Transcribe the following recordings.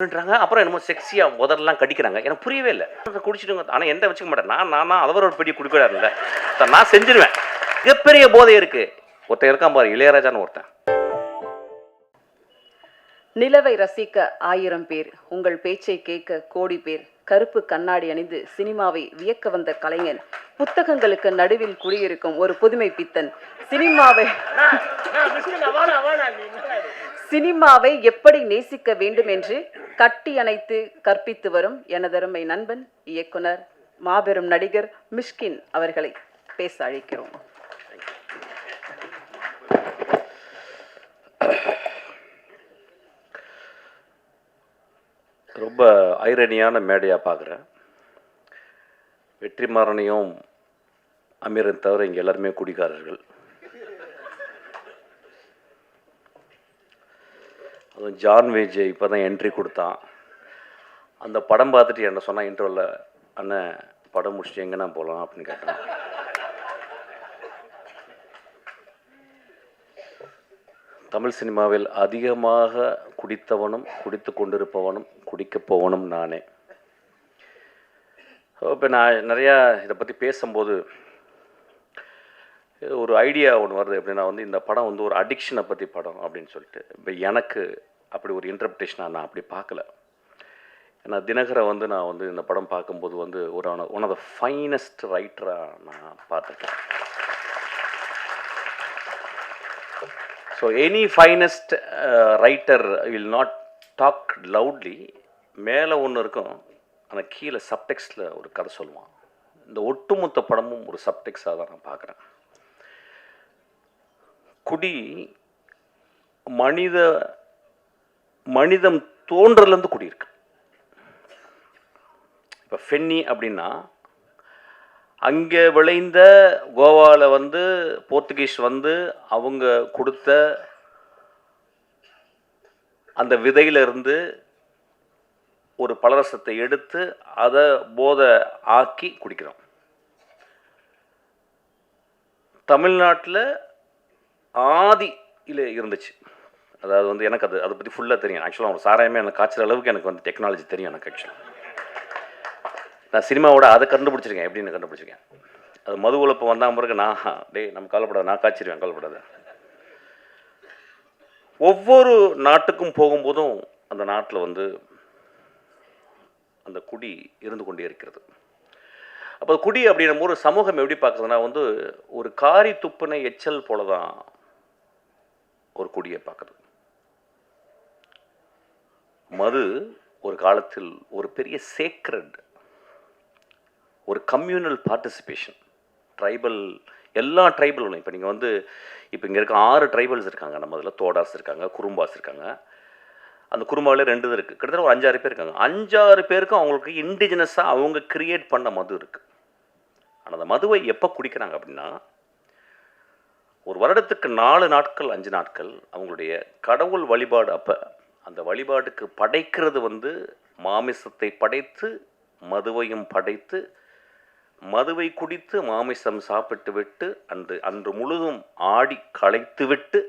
அப்புறம் என்னமோ செக்ஸியாக முதல்லாம் கடிக்கிறாங்க. எனக்கு புரியவே இல்லை. குடிச்சிடுங்க. ஆனால் எந்த வச்சுக்க மாட்டேன். நான் அவர் ஒரு பெரிய குடிக்கூடாதுல்ல. நான் செஞ்சிருவேன். மிகப்பெரிய போதை இருக்கு. ஒருத்தன் இருக்கான் பாரு, இளையராஜான்னு ஒருத்தன். நிலவை ரசிக்க 1000 பேர், உங்கள் பேச்சை கேட்க கோடி பேர், கருப்பு கண்ணாடி அணிந்து சினிமாவை வியக்க வந்த கலைஞன், புத்தகங்களுக்கு நடுவில் குடியிருக்கும் ஒரு புதுமை பித்தன், சினிமாவை எப்படி நேசிக்க வேண்டும் என்று கட்டி அணைத்து கற்பித்து வரும் எனதருமை நண்பன், இயக்குனர், மாபெரும் நடிகர் மிஷ்கின் அவர்களை பேச அழைக்கிறோம். ரொம்ப ஐரணியான மேடையாக பார்க்குறேன். வெற்றிமாறனையும் அமீரன் தவிர இங்கே எல்லாருமே குடிகாரர்கள். அதுவும் ஜான் விஜய் இப்போ தான் என்ட்ரி கொடுத்தான். அந்த படம் பார்த்துட்டு என்ன சொன்னால் இன்ட்ரோவில், அண்ணன் படம் முடிச்சுட்டு எங்கன்னா போகலாம் அப்படின்னு கேட்டான். தமிழ் சினிமாவில் அதிகமாக குடித்தவனும் குடித்து கொண்டிருப்பவனும் குடிக்கப் போவனும் நானே. இப்போ நான் நிறையா இதை பற்றி பேசும்போது ஒரு ஐடியா ஒன்று வருது. எப்படின்னா இந்த படம் ஒரு அடிக்ஷனை பற்றி படம் அப்படின்னு சொல்லிட்டு. இப்போ எனக்கு அப்படி ஒரு இன்டர்பிரேஷனாக நான் அப்படி பார்க்கல. ஏன்னா தினகரை நான் இந்த படம் பார்க்கும்போது ஒரு ஒன் ஆஃப் த ஃபைனஸ்ட் ரைட்டராக நான் பார்த்துருக்கேன். So any finest writer will not talk loudly. மேலே ஒன்று இருக்கும், ஆனால் கீழே சப்டெக்ஸ்டில் ஒரு கதை சொல்லுவான். இந்த ஒட்டுமொத்த படமும் ஒரு சப்டெக்ஸாக தான் நான் பார்க்குறேன். குடி மனிதம் தோன்றலேருந்து குடியிருக்கு. இப்போ ஃபென்னி அப்படின்னா அங்கே விளைந்த கோவாவில் போர்த்துகீஸ் அவங்க கொடுத்த அந்த விதையிலிருந்து ஒரு பலரசத்தை எடுத்து அதை போதை ஆக்கி குடிக்கிறோம். தமிழ்நாட்டில் ஆதியில் இருந்துச்சு. அதாவது எனக்கு அதை பற்றி ஃபுல்லாக தெரியும். ஆக்சுவலாக ஒரு சாராயமே எனக்கு காய்ச்சல் அளவுக்கு எனக்கு டெக்னாலஜி தெரியும். எனக்கு ஆக்சுவலாக நான் சினிமாவோட அதை கண்டுபிடிச்சிருக்கேன். எப்படின்னு கண்டுபிடிச்சிருக்கேன். அது மது உழப்பு வந்தால் பிறகு நம்ம கவலைப்படாது, நான் காய்ச்சிருவேன், கவலைப்படாது. ஒவ்வொரு நாட்டுக்கும் போகும்போதும் அந்த நாட்டில் அந்த குடி இருந்து கொண்டே இருக்கிறது. அப்போ குடி அப்படின்னும் ஒரு சமூகம் எப்படி பார்க்குறதுனா ஒரு காரி துப்புனை எச்சல் போல தான் ஒரு குடியை பார்க்குறது. மது ஒரு காலத்தில் ஒரு பெரிய சேக்ரட், ஒரு கம்யூனல் பார்ட்டிசிபேஷன். ட்ரைபல், எல்லா ட்ரைபலும் இப்போ நீங்கள் இப்போ இங்கே இருக்க 6 ட்ரைபல்ஸ் இருக்காங்க. நம்ம அதில் தோடாஸ் இருக்காங்க, குறும்பாஸ் இருக்காங்க. அந்த குறும்பாவிலே 2 இருக்குது. கிட்டத்தட்ட ஒரு 5-6 பேர் இருக்காங்க. 5-6 பேருக்கும் அவங்களுக்கு இண்டிஜினஸாக அவங்க கிரியேட் பண்ண மது இருக்குது. ஆனால் அந்த மதுவை எப்போ குடிக்கிறாங்க அப்படின்னா, ஒரு வருடத்துக்கு 4 நாட்கள் 5 நாட்கள் அவங்களுடைய கடவுள் வழிபாடு. அப்போ அந்த வழிபாட்டுக்கு படைக்கிறது மாமிசத்தை படைத்து மதுவையும் படைத்து மதுவை குடித்து மாமிசம் சாப்பிட்டு விட்டு அன்று முழுதும் ஆடி களைத்து விட்டு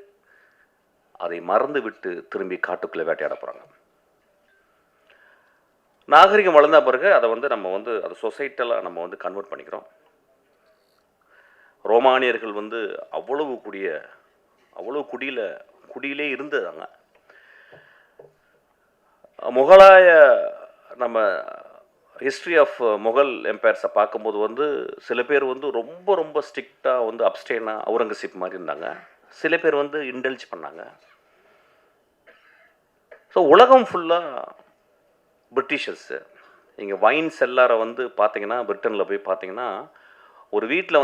அதை மறந்து விட்டு திரும்பி காட்டுக்குள்ளே வேட்டையாட போகிறாங்க. நாகரிகம் வளர்ந்த பிறகு அதை நம்ம அதை சொசைட்டலாக நம்ம கன்வெர்ட் பண்ணிக்கிறோம். ரோமானியர்கள் அவ்வளவு குடியிலே இருந்ததாங்க. முகலாய நம்ம ஹிஸ்ட்ரி ஆஃப் முகல் எம்பையர்ஸை பார்க்கும்போது சில பேர் ரொம்ப ரொம்ப ஸ்ட்ரிக்டாக அப்ஸ்டேனாக அவுரங்கசீப் மாதிரி இருந்தாங்க. சில பேர் இன்டெல்ஜ் பண்ணாங்க. ஸோ உலகம் ஃபுல்லாக பிரிட்டிஷர்ஸு. நீங்கள் வைன் செல்லாரை பார்த்தீங்கன்னா, பிரிட்டனில் போய் பார்த்தீங்கன்னா, ஒரு வீட்டில்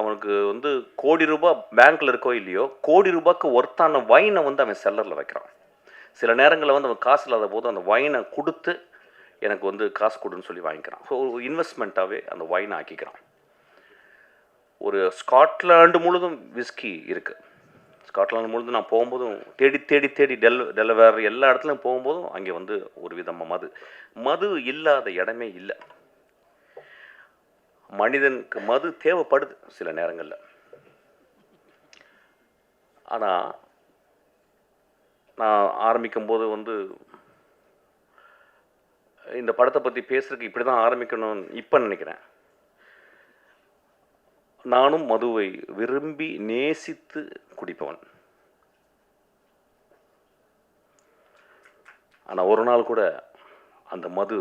அவனுக்கு கோடி ரூபாய் பேங்க்கில் இருக்கோ இல்லையோ, கோடி ரூபாய்க்கு ஒர்த்தான வைனை அவன் செல்லரில் வைக்கிறான். சில நேரங்களில் அவன் காசு இல்லாத போது அந்த வைனை கொடுத்து எனக்கு காசு கொடுன்னு சொல்லி வாங்கிக்கிறான். ஸோ ஒரு இன்வெஸ்ட்மெண்ட்டாகவே அந்த வைனை ஆக்கிக்கிறான். ஒரு ஸ்காட்லாண்டு முழுதும் விஸ்கி இருக்குது. ஸ்காட்லாண்டு முழுதும் நான் போகும்போதும் தேடி தேடி தேடி டெலவேர் எல்லா இடத்துலையும் போகும்போதும் அங்கே ஒரு விதமாக மது இல்லாத இடமே இல்லை. மனிதனுக்கு மது தேவைப்படுது சில நேரங்களில். ஆனால் நான் ஆரம்பிக்கும்போது இந்த படத்தை பற்றி பேசுறதுக்கு இப்படி தான் ஆரம்பிக்கணும்னு இப்போ நினைக்கிறேன். நானும் மதுவை விரும்பி நேசித்து குடிப்பவன். ஆனால் ஒரு நாள் கூட அந்த மது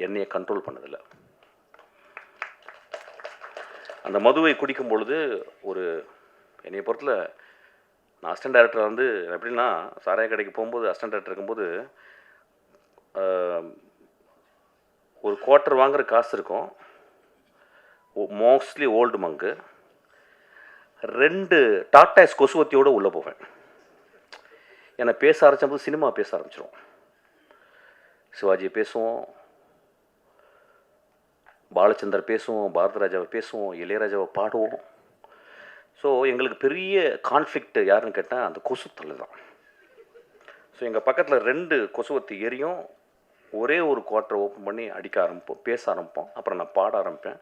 என்னையை கண்ட்ரோல் பண்ணதில்லை. அந்த மதுவை குடிக்கும் பொழுது என்னைய பொறுத்தல நான் அசிஸ்டன்ட் டைரக்டர் வந்து எப்படின்னா, சாராய கடைக்கு போகும்போது அசிஸ்டன்ட் டைரக்டர் இருக்கும்போது ஒரு குவார்ட்டர் வாங்குற காசு இருக்கும், மோஸ்ட்லி ஓல்டு மங்கு, 2 டாட்டாஸ் கொசுவத்தியோடு உள்ளே போவேன். என்னை பேச ஆரம்பிச்சபோது சினிமா பேச ஆரம்பிச்சிடும். சிவாஜியை பேசுவோம், பாலச்சந்தர் பேசுவோம், பாரதிராஜாவை பேசுவோம், இளையராஜாவை பாடுவோம். ஸோ எங்களுக்கு பெரிய கான்ஃப்ளிக்ட் யாருன்னு கேட்டால் அந்த கொசு தொல்லை தான். ஸோ எங்கள் பக்கத்தில் 2 கொசுவத்தி எரியும். ஒரே ஒரு குவார்ட்டர் ஓப்பன் பண்ணி அடிக்க ஆரம்பிப்போம், பேச ஆரம்பிப்போம். அப்புறம் நான் பாட ஆரம்பிப்பேன்.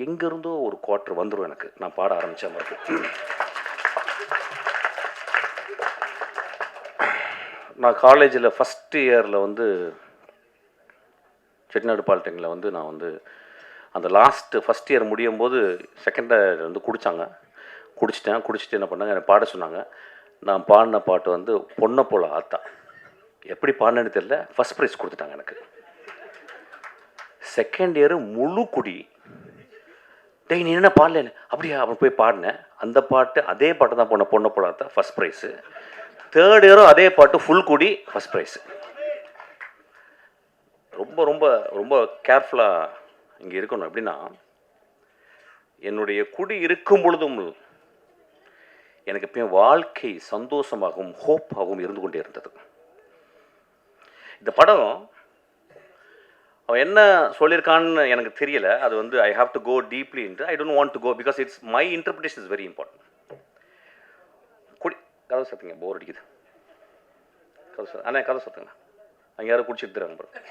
எங்கேருந்தோ ஒரு குவார்ட்டர் வந்துடும் எனக்கு, நான் பாட ஆரம்பித்த மாதிரி. நான் காலேஜில் ஃபஸ்ட் இயரில் வந்து செட்டிநாடு பாலிடெக்னில் வந்து நான் வந்து அந்த ஃபஸ்ட் இயர் முடியும் போது செகண்ட் இயர் வந்து குடிச்சிட்டு என்ன பண்ணாங்க, என்னை பாட சொன்னாங்க. நான் பாடின பாட்டு வந்து பொண்ணை போல ஆத்தா. எப்படி பாடினேன்னு தெரியல, ஃபஸ்ட் ப்ரைஸ் கொடுத்துட்டாங்க எனக்கு. செகண்ட் இயரு முழு குடி. டேய் நீ என்ன பாடல, அப்படியா? அப்புறம் போய் பாடினேன் அந்த பாட்டு, அதே பாட்டு தான் பொண்ணை போல ஆத்தா, ஃபஸ்ட் ப்ரைஸு. தேர்ட் இயரும் அதே பாட்டு ஃபுல் குடி, ஃபஸ்ட் ப்ரைஸு. ரொம்ப ரொம்ப ரொம்ப கேர்ஃபுல்லாக இங்கே இருக்கணும். எப்படின்னா, என்னுடைய குடி இருக்கும் பொழுதும் எனக்கு எப்பயும் வாழ்க்கை சந்தோஷமாகவும் ஹோப்பாகவும் இருந்து கொண்டே இருந்தது. இந்த படம் அவன் என்ன சொல்லியிருக்கான்னு எனக்கு தெரியல. அது வந்து I have to go deeply into, I don't want to go because it's my interpretation is very important. கதை சத்துங்க, போர் அடிக்குது. கதை சத்துங்க, அங்கே யாரும் குடிச்சிட்டு தராங்க பாருங்க.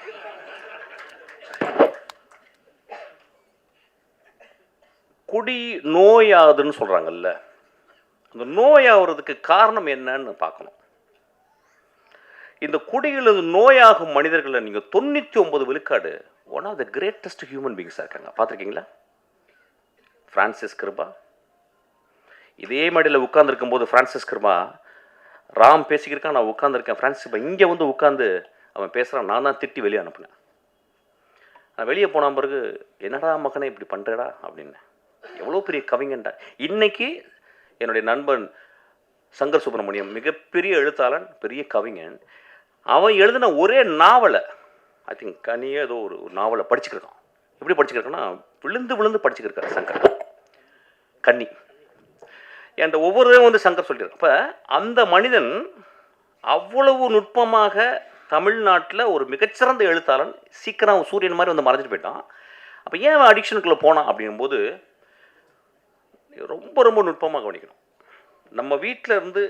குடி நோயாகுதுன்னு சொல்கிறாங்கல்ல, அந்த நோயாகிறதுக்கு காரணம் என்னன்னு பார்க்கணும். இந்த குடியில் நோயாகும் மனிதர்களை நீங்கள் 99 விழுக்காடு one of the greatest human பீங்ஸாக இருக்காங்க. பார்த்துருக்கீங்களா? ஃப்ரான்சிஸ் கிருபா இதே மாதிரியில் உட்காந்துருக்கும் போது, ஃப்ரான்சிஸ் கிருபா ராம் பேசிக்கிருக்கான், நான் உட்காந்துருக்கேன். ஃப்ரான்சிஸ் கிருபா இங்கே வந்து உட்காந்து அவன் பேசுகிறான், நான் தான் திட்டி வெளியே அனுப்புனேன். நான் வெளியே போன பிறகு என்னடா மகனே இப்படி பண்ணுறடா அப்படின்னு. எவ்வளோ பெரிய கவிஞன்டா. இன்னைக்கு என்னுடைய நண்பன் சங்கர் சுப்பிரமணியம் மிகப்பெரிய எழுத்தாளன், பெரிய கவிஞன். அவன் எழுதின ஒரே நாவலை, ஐ திங்க் கனியே ஏதோ ஒரு நாவலை படிச்சுக்கிருக்கான். எப்படி படிச்சுக்கிருக்கான்னா, விழுந்து படிச்சுக்கிருக்காரு சங்கர். கன்னி என்கிட்ட ஒவ்வொருவரும் வந்து சங்கர் சொல்லியிருக்கான். அப்போ அந்த மனிதன் அவ்வளவு நுட்பமாக தமிழ்நாட்டில் ஒரு மிகச்சிறந்த எழுத்தாளன், சீக்கிரம் சூரியன் மாதிரி வந்து மறைஞ்சிட்டு போயிட்டான். அப்போ ஏன் அவன் அடிக்ஷனுக்குள்ளே போனான் அப்படிங்கும்போது ரொம்ப ரொம்ப நுட்பமாக கவனிக்கணும். நம்ம வீட்டில் இருந்து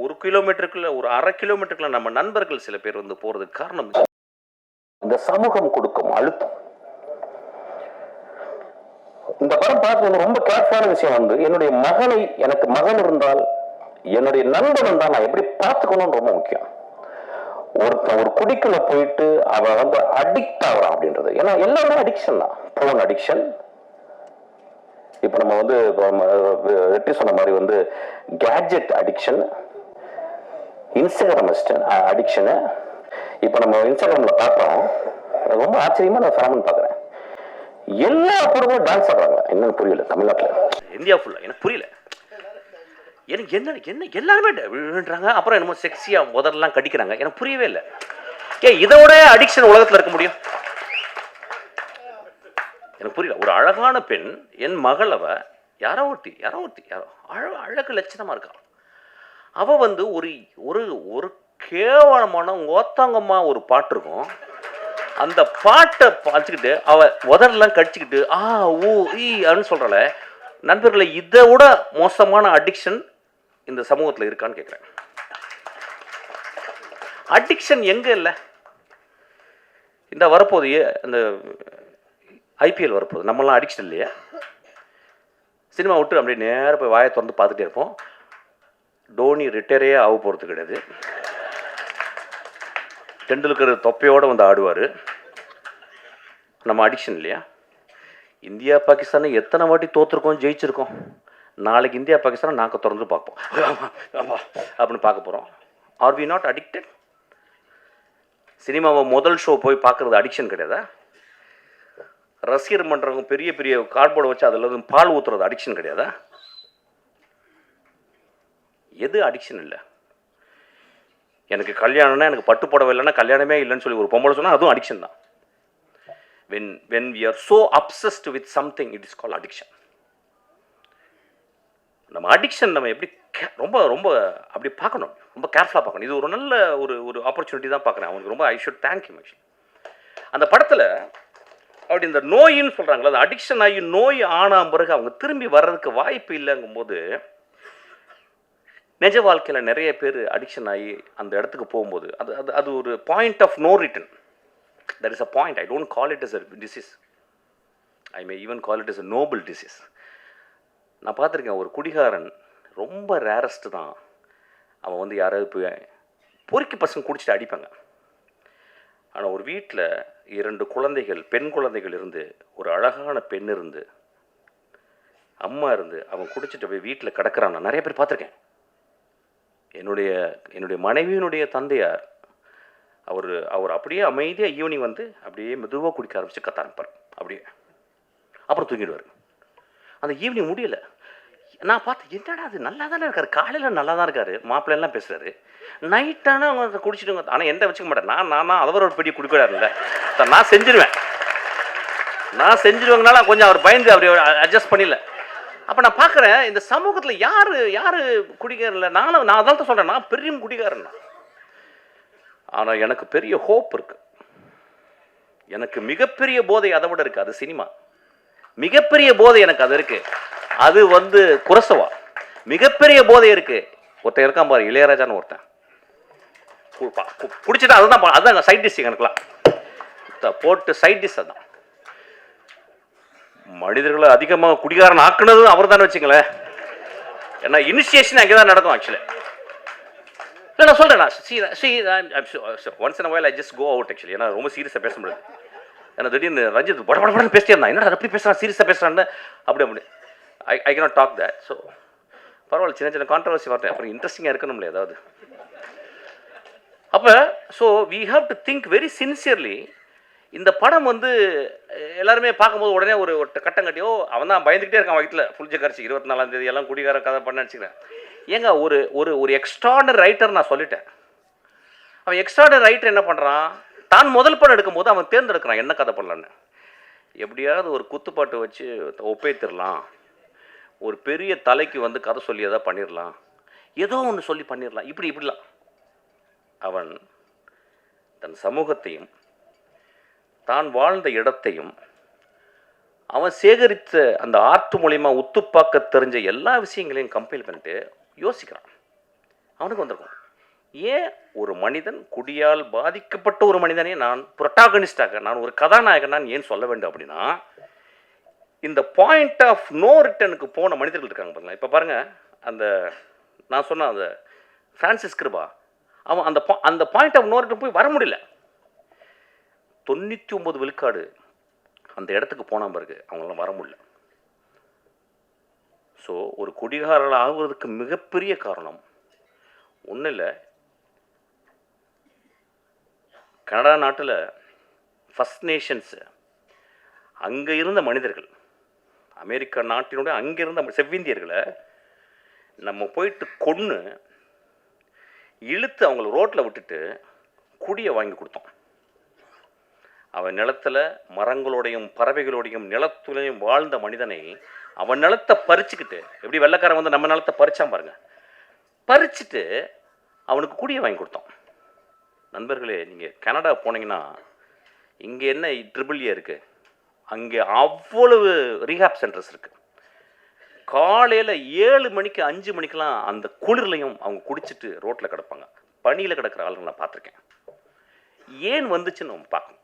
ஒரு கிலோமீட்டருக்குள்ள, ஒரு அரை கிலோமீட்டருக்குள்ள நம்ம நண்பர்கள் சில பேர் வந்து போகிறதுக்கு காரணம் இந்த சமூகம் கொடுக்கும் அழுத்தம். இந்த படம் பார்த்து ரொம்ப கேர்ஃபுல்லான விஷயம் வந்து, என்னுடைய மகனை, எனக்கு மகன் இருந்தால், என்னுடைய நண்பன் இருந்தால் நான் எப்படி பார்த்துக்கணும்னு ரொம்ப முக்கியம். ஒரு குடிக்குள்ள போயிட்டு அவன் வந்து அடிக்ட் ஆகிறான் அப்படின்றது. ஏன்னா எல்லாமே அடிக்ஷன் தான். போன் அடிக்ஷன், இப்போ நம்ம வந்து வெற்றி சொன்ன மாதிரி வந்து கேட்ஜெட் அடிக்ஷன், இன்ஸ்டாகிராம் அடிக்ஷனு. இப்போ நம்ம இன்ஸ்டாகிராமில் பார்த்தோம், ரொம்ப ஆச்சரியமாக நான் ஃபேமன் பார்க்குறேன். எல்லா பொருளும் டான்ஸ் ஆடுறாங்க. என்னன்னு புரியல தமிழ்நாட்டில், இந்தியா ஃபுல்லாக எனக்கு புரியல. எனக்கு என்ன எல்லாருமே விழுறாங்க. அப்புறம் என்னமோ செக்ஸியாக முதல்லாம் கடிக்கிறாங்க. எனக்கு புரியவே இல்லை. இதோட அடிக்ஷன் உலகத்தில் இருக்க முடியும்? எனக்கு புரியல. ஒரு அழகான பெண், என் மகள், யாரோ ஒருத்தி அழகு லட்சணமாக இருக்கா. அவள் வந்து ஒரு கேவலமான ஓத்தாங்கம்மா ஒரு பாட்டு இருக்கும். அந்த பாட்டை பார்த்துக்கிட்டு அவள் உதரெல்லாம் கடிச்சிக்கிட்டு ஊ ஈ அப்படின்னு சொல்கிறாள். நண்பர்களை, இதை விட மோசமான அடிக்ஷன் இந்த சமூகத்தில் இருக்கான்னு கேட்குறேன். அடிக்ஷன் எங்கே இல்லை? இந்த வரப்போது அந்த ஐபிஎல் வரப்போகுது, நம்மளாம் அடிக்ஷன் இல்லையா? சினிமா விட்டு அப்படியே நேராக போய் வாயை திறந்து பார்த்துட்டே இருப்போம். டோனி ரிட்டையரே ஆக போகிறது கிடையாது. தெண்டுல்கர் தொப்பையோடு வந்து ஆடுவார். நம்ம அடிக்ஷன் இல்லையா? இந்தியா பாகிஸ்தானை எத்தனை வாட்டி தோற்றுருக்கோம், ஜெயிச்சிருக்கோம். நாளைக்கு இந்தியா பாகிஸ்தானை நாங்கள் திறந்து பார்ப்போம் அப்படின்னு பார்க்க போகிறோம். Are we not addicted? சினிமாவை முதல் ஷோ போய் பார்க்குறது அடிக்ஷன் கிடையாதா? ரசிகர் மன்றவங்க பெரிய பெரிய கார்ட்போர்டை வச்சு அதில் பால் ஊற்றுறது அடிக்ஷன் கிடையாதா? எது அடிக்ஷன் இல்லை? எனக்கு கல்யாணம்னா, எனக்கு பட்டு புடவை இல்லைன்னா கல்யாணமே இல்லைன்னு சொல்லி ஒரு பொம்பளை சொன்னால் அதுவும் அடிக்ஷன் தான். when we are so obsessed with something, it is called addiction. நம்ம அடிக்ஷன் நம்ம எப்படி ரொம்ப ரொம்ப அப்படி பார்க்கணும், ரொம்ப கேர்ஃபுல்லாக பார்க்கணும். இது ஒரு நல்ல ஒரு ஆப்பர்ச்சுனிட்டி தான் பார்க்குறேன். அவனுக்கு ரொம்ப I should thank you. Actually அந்த படத்தில் அப்படி இந்த நோயின்னு சொல்கிறாங்களா, அந்த அடிக்ஷன் ஆகி நோய் ஆன பிறகு அவங்க திரும்பி வர்றதுக்கு வாய்ப்பு இல்லைங்கும்போது, நிஜ வாழ்க்கையில் நிறைய பேர் அடிக்ஷன் ஆகி அந்த இடத்துக்கு போகும்போது அது ஒரு point of no return. There is a point. I don't call it as a disease. I may even call it as a noble disease. நான் பார்த்துருக்கேன், ஒரு குடிகாரன் ரொம்ப ரேரஸ்ட்டு தான். அவன் வந்து யாராவது போய் பொறுக்கி பசங்க குடிச்சிட்டு அடிப்பாங்க. ஆனால் ஒரு வீட்டில் 2 குழந்தைகள், பெண் குழந்தைகள் இருந்து, ஒரு அழகான பெண் இருந்து, அம்மா இருந்து, அவன் குடிச்சிட்டு போய் வீட்டில் கிடக்கிறான். நான் நிறைய பேர் பார்த்துருக்கேன். என்னுடைய மனைவியினுடைய தந்தையார் அவர் அப்படியே அமைதியாக ஈவினிங் வந்து அப்படியே மெதுவாக குடிக்க ஆரம்பிச்சு கத்த ஆரம்பிப்பார். அப்படியே அப்புறம் தூங்கிடுவார். அந்த ஈவினிங் முடியலை. நான் பார்த்தேன், என்னடா அது நல்லா தானே இருக்கார், காலையில் நல்லா தான் இருக்கார், மாப்பிள்ளைலாம் பேசுகிறாரு, நைட்டானா அவங்க குடிச்சிடுங்க. ஆனால் எந்த வச்சுக்க மாட்டேன். நான் அவர் ஒரு பெரிய குடிக்கூடாதுல்ல, நான் செஞ்சிருவேங்கனால கொஞ்சம் அவர் பயந்து அப்படி அட்ஜஸ்ட் பண்ணிடல. அப்போ நான் பார்க்குறேன், இந்த சமூகத்தில் யார் குடிக்காரன் இல்லை. நான் அதான் தான் சொல்கிறேன், நான் பெரிய குடிக்காரன். ஆனால் எனக்கு பெரிய ஹோப் இருக்குது. எனக்கு மிகப்பெரிய போதை அதை விட இருக்குது. அது சினிமா. மிகப்பெரிய போதை எனக்கு அது இருக்குது. அது வந்து குரசவா. மிகப்பெரிய போதை இருக்குது. ஒருத்தன் இருக்கான் பாரு, இளையராஜான்னு ஒருத்தன். குடிச்சிட்டா அதுதான் சைட் டிஷ். எனக்குலாம் போட்டு சைட் டிஷ் அதுதான். மனிதர்களை அதிகமாக குடிகாரன் ஆக்குனதும் அவர் தானே வச்சுங்களேன். ஏன்னா இனிஷியேஷன் அங்கே தான் நடக்கும் ஆக்சுவலி. இல்லை நான் சொல்கிறேன், once in while I just go out actually. ஏன்னா ரொம்ப சீரியஸாக பேச முடியாது. ஏன்னா திடீர்னு ரஞ்சித் படப்படன்னு பேசிட்டே இருந்தான், என்ன அப்படி பேசுகிறான், சீரியஸாக பேசுகிறான்னு அப்படி I cannot talk that. So பரவாயில்ல, சின்ன கான்ட்ரவர்சி வரட்டேன், அப்புறம் இன்ட்ரெஸ்டிங்காக இருக்கணும்ல ஏதாவது. அப்போ so we have to think very sincerely. இந்த படம் வந்து எல்லாருமே பார்க்கும்போது உடனே ஒரு கட்டம் கட்டியோ அவன் தான் பயந்துக்கிட்டே இருக்கான் வீட்டில் புளிச்ச கரைச்சி 24ஆம் தேதி எல்லாம் குடிகார கதை பண்ண நினச்சிக்கிறேன். ஏங்க ஒரு எக்ஸ்ட்ராடனரி ரைட்டர் நான் சொல்லிட்டேன். அவன் எக்ஸ்ட்ராடனரி ரைட்டர் என்ன பண்ணுறான், தான் முதல் படம் எடுக்கும்போது அவன் தேர்ந்தெடுக்கிறான் என்ன கதை பண்ணலான்னு. எப்படியாவது ஒரு குத்துப்பாட்டு வச்சு ஒப்பேத்திடலாம், ஒரு பெரிய தலைக்கு வந்து கதை சொல்லி எதாவது பண்ணிடலாம், ஏதோ ஒன்று சொல்லி பண்ணிடலாம், இப்படிலாம். அவன் தன் சமூகத்தையும் தான் வாழ்ந்த இடத்தையும் அவன் சேகரித்த அந்த ஆர்ட் மூலிமா உத்துப்பாக்க தெரிஞ்ச எல்லா விஷயங்களையும் கம்பைல் பண்ணிட்டு யோசிக்கிறான். அவனுக்கு வந்திருக்கும், ஏன் ஒரு மனிதன் குடியால் பாதிக்கப்பட்ட ஒரு மனிதனே நான் புரோட்டாகனிஸ்டாக, நான் ஒரு கதாநாயகன் நான் ஏன் சொல்ல வேண்டும் அப்படின்னா, இந்த பாயிண்ட் ஆஃப் நோ ரிட்டனுக்கு போன மனிதர்கள் இருக்காங்க பாருங்களேன். இப்போ பாருங்கள், அந்த நான் சொன்ன அந்த ஃப்ரான்சிஸ் கிருபா, அவன் அந்த பாயிண்ட் ஆஃப் நோ ரிட்டன் போய் வர முடியல. 99 விழுக்காடு அந்த இடத்துக்கு போன பிறகு அவங்களாம் வர முடியல. ஸோ ஒரு குடிகாரர்கள் ஆகுவதற்கு மிகப்பெரிய காரணம் ஒன்றும் இல்லை. கனடா நாட்டில் ஃபர்ஸ்ட் நேஷன்ஸு அங்கே இருந்த மனிதர்கள், அமெரிக்கா நாட்டினுடைய அங்கே இருந்த செவ்விந்தியர்களை நம்ம போயிட்டு கொன்று இழுத்து அவங்கள ரோட்டில் விட்டுட்டு குடியை வாங்கி கொடுத்தோம். அவன் நிலத்தில் மரங்களோடையும் பறவைகளோடையும் நிலத்துலையும் வாழ்ந்த மனிதனை அவன் நிலத்தை பறிச்சுக்கிட்டு, எப்படி வெள்ளைக்காரன் வந்து நம்ம நிலத்தை பறிச்சான் பாருங்க, பறிச்சுட்டு அவனுக்கு குடியை வாங்கி கொடுத்தோம். நண்பர்களே, நீங்கள் கனடா போனீங்கன்னா இங்கே என்ன ட்ரிபிள்ஏ இருக்குது, அங்கே அவ்வளவு ரீஹாப் சென்டர்ஸ் இருக்குது. காலையில் 7 மணிக்கு 5 மணிக்கெலாம் அந்த குளிர்லையும் அவங்க குடிச்சிட்டு ரோட்டில் கிடப்பாங்க. பனியில் கிடக்கிற ஆளுங்க நான் பார்த்துருக்கேன். ஏன் வந்துச்சுன்னு நம்ம பார்க்கணும்.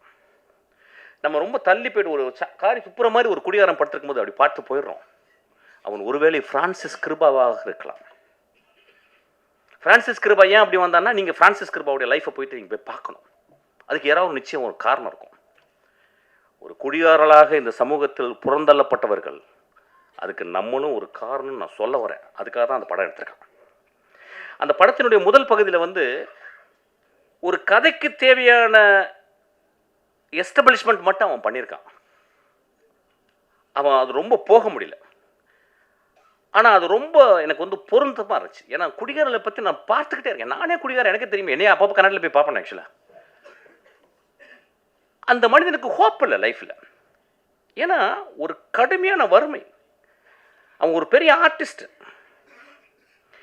நம்ம ரொம்ப தள்ளி போய்ட்டு ஒரு காரி துப்புற மாதிரி ஒரு குடிகாரம் படுத்திருக்கும் போது அப்படி பார்த்து போயிடுறோம். அவன் ஒருவேளை ஃப்ரான்சிஸ் கிருபாவாக இருக்கலாம். ஃப்ரான்சிஸ் கிருபா ஏன் அப்படி வந்தான்னா, நீங்கள் ஃப்ரான்சிஸ் கிருபாவுடைய லைஃப்பை போயிட்டு நீங்கள் போய் பார்க்கணும். அதுக்கு யாராவது நிச்சயம் ஒரு காரணம் இருக்கும். ஒரு குடியாரலாக இந்த சமூகத்தில் புறந்தள்ளப்பட்டவர்கள், அதுக்கு நம்மளும் ஒரு காரணம் நான் சொல்ல வரேன். அதுக்காக தான் அந்த படம் எடுத்திருக்கேன். அந்த படத்தினுடைய முதல் பகுதியில் வந்து ஒரு கதைக்கு தேவையான எஸ்டபிளிஷ்மெண்ட் மட்டும் அவன் பண்ணியிருக்கான். அவன் அது ரொம்ப போக முடியல. ஆனால் அது ரொம்ப எனக்கு வந்து பொருத்தமாக இருந்துச்சு. ஏன்னா குடிகாரர்களை பற்றி நான் பார்த்துக்கிட்டே இருக்கேன். நானே குடிகாரன், எனக்கே தெரியும். என்னையே அப்பப்போ கன்னடில் போய் பார்ப்பேன். ஆக்சுவலாக அந்த மனிதனுக்கு ஹோப் இல்லை லைஃப்பில். ஏன்னா ஒரு கடுமையான வறுமை. அவன் ஒரு பெரிய ஆர்டிஸ்ட்.